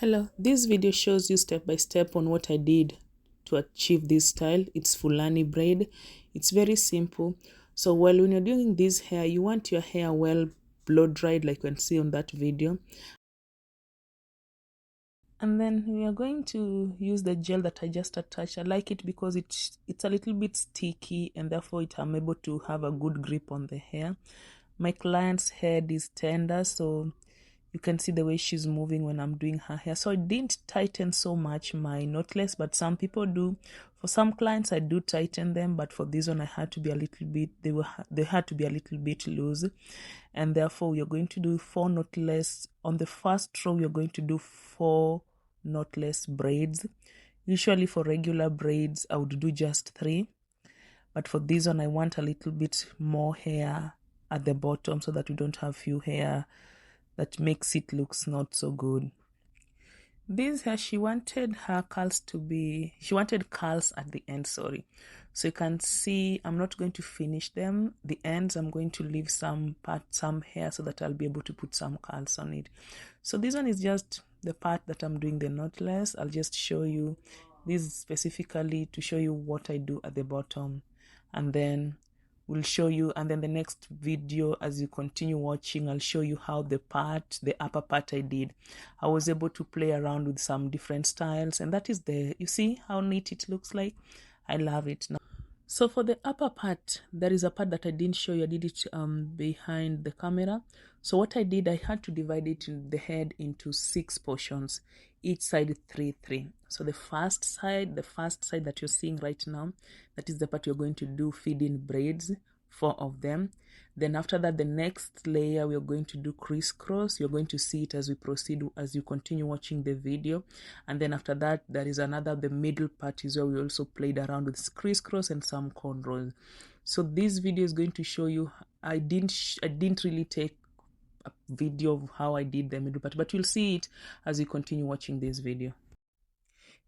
Hello, this video shows you step by step on what I did to achieve this style. It's Fulani braid. It's very simple. So when you're doing this hair, you want your hair well blow dried like you can see on that video. And then we are going to use the gel that I just attached. I like it because it's a little bit sticky and therefore I'm able to have a good grip on the hair. My client's head is tender, so you can see the way she's moving when I'm doing her hair. So I didn't tighten so much my knotless, but some people do. For some clients, I do tighten them, but for this one, I had to be a little bit, they had to be a little bit loose. And therefore, we are going to do 4 knotless. On the first row, we are going to do 4 knotless braids. Usually for regular braids, I would do just 3. But for this one, I want a little bit more hair at the bottom so that we don't have few hair that makes it looks not so good. This hair, she wanted curls at the end, sorry. So you can see I'm not going to finish them. The ends, I'm going to leave some hair so that I'll be able to put some curls on it. So this one is just the part that I'm doing the knotless. I'll just show you this specifically to show you what I do at the bottom, and then we'll show you, and then the next video, as you continue watching, I'll show you how the upper part I did. I was able to play around with some different styles, and that is you see how neat it looks like. I love it now. So for the upper part, there is a part that I didn't show you. I did it behind the camera. So what I did, I had to divide it in the head into 6 portions, each side 3. So the first side that you're seeing right now, that is the part you're going to do feed-in braids, 4 of them. Then after that, the next layer, we're going to do crisscross. You're going to see it as we proceed, as you continue watching the video. And then after that, there is the middle part is where we also played around with crisscross and some cornrows. So this video is going to show you, I didn't really take a video of how I did the middle part, but you'll see it as you continue watching this video.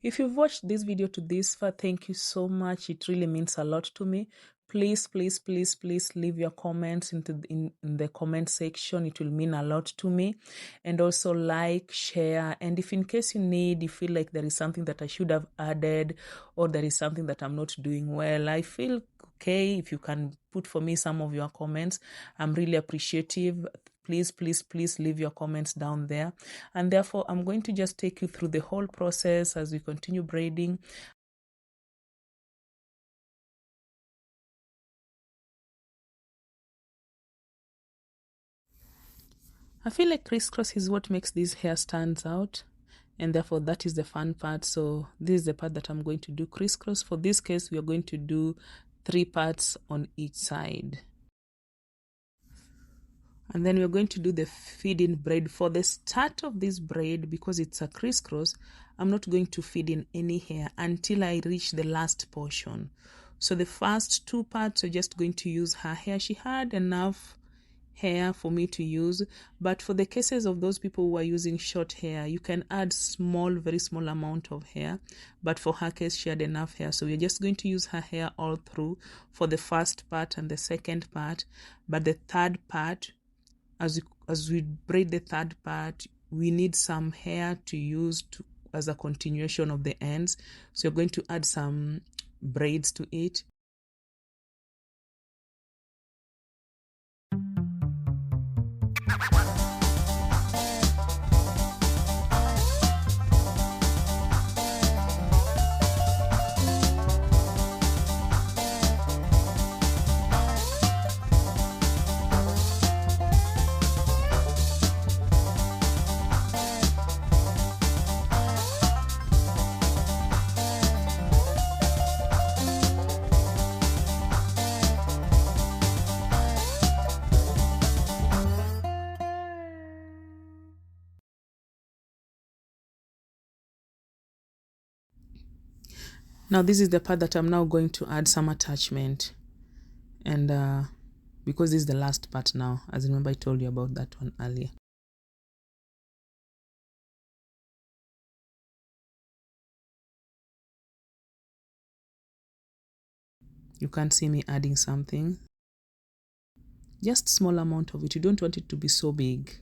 If you've watched this video to this far, thank you so much. It really means a lot to me. Please leave your comments in the comment section. It will mean a lot to me. And also like, share, and if in case you feel like there is something that I should have added, or there is something that I'm not doing well, I feel okay if you can put for me some of your comments. I'm really appreciative. Please leave your comments down there. And therefore, I'm going to just take you through the whole process as we continue braiding. I feel like crisscross is what makes this hair stands out, and therefore that is the fun part. So this is the part that I'm going to do crisscross. For this case, we are going to do 3 parts on each side. And then we're going to do the feed-in braid. For the start of this braid, because it's a crisscross, I'm not going to feed in any hair until I reach the last portion. So the first 2 parts are just going to use her hair. She had enough hair for me to use, but for the cases of those people who are using short hair, you can add very small amount of hair, but for her case, she had enough hair, so we're just going to use her hair all through for the first part and the second part. But the third part, as we braid the third part, we need some hair to use as a continuation of the ends, so you're going to add some braids to it. Now this is the part that I'm now going to add some attachment, and because this is the last part now, as remember I told you about that one earlier. You can see me adding something, just small amount of it. You don't want it to be so big.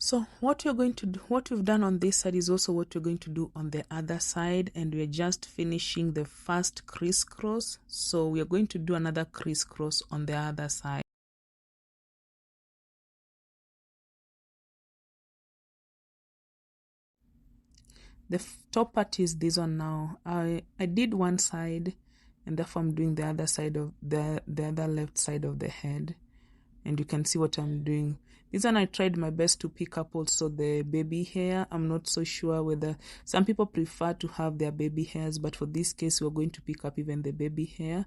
So what you're going to do, what we've done on this side is also what you're going to do on the other side, and we're just finishing the first crisscross. So we are going to do another crisscross on the other side. The top part is this one now. I did one side, and therefore I'm doing the other side of the other left side of the head, and you can see what I'm doing. This one I tried my best to pick up also the baby hair. I'm not so sure whether some people prefer to have their baby hairs, but for this case we're going to pick up even the baby hair.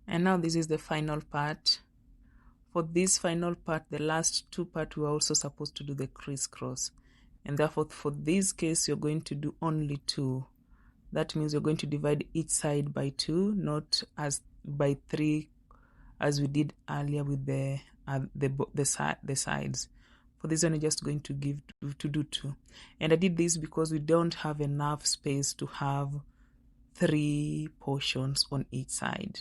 And now this is the final part. For this final part, the last two parts, we are also supposed to do the crisscross. And therefore, for this case, you're going to do only two. That means you're going to divide each side by two, not as by three, as we did earlier with the sides. For this one, you're just going to do two. And I did this because we don't have enough space to have 3 portions on each side.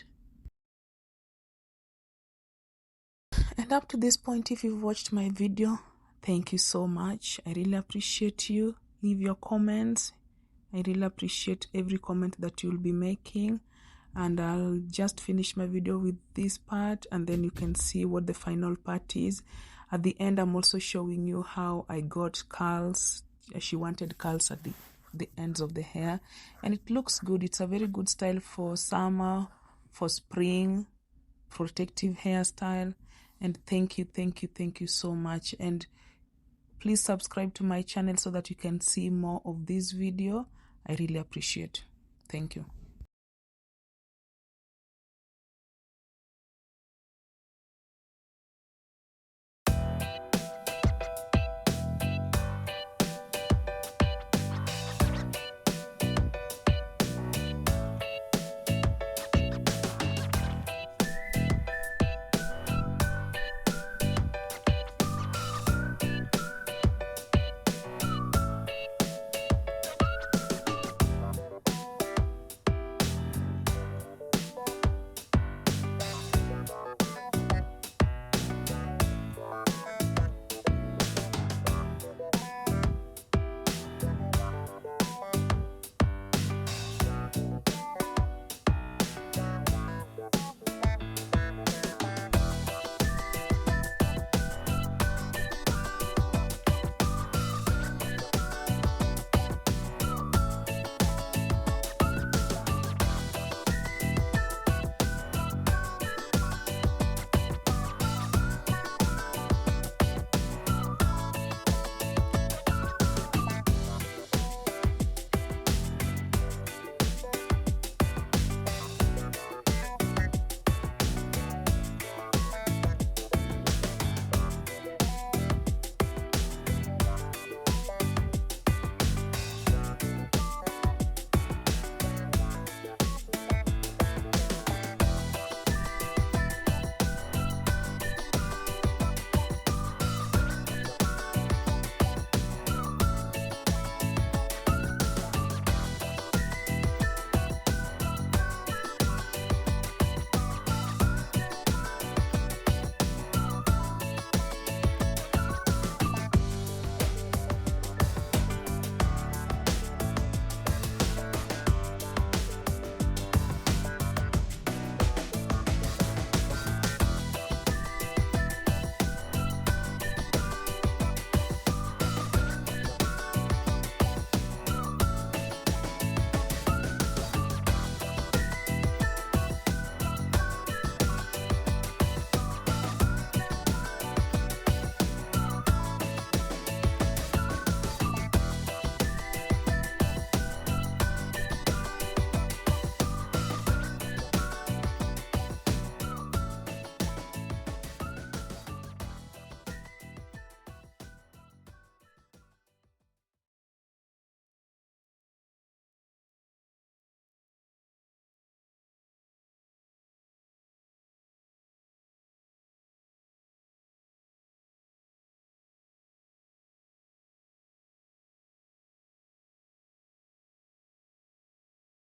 And up to this point, if you've watched my video, thank you so much. I really appreciate you. Leave your comments. I really appreciate every comment that you'll be making. And I'll just finish my video with this part, and then you can see what the final part is. At the end, I'm also showing you how I got curls. She wanted curls at the ends of the hair, and it looks good. It's a very good style for summer, for spring, protective hairstyle. And thank you so much. And please subscribe to my channel so that you can see more of this video. I really appreciate. Thank you.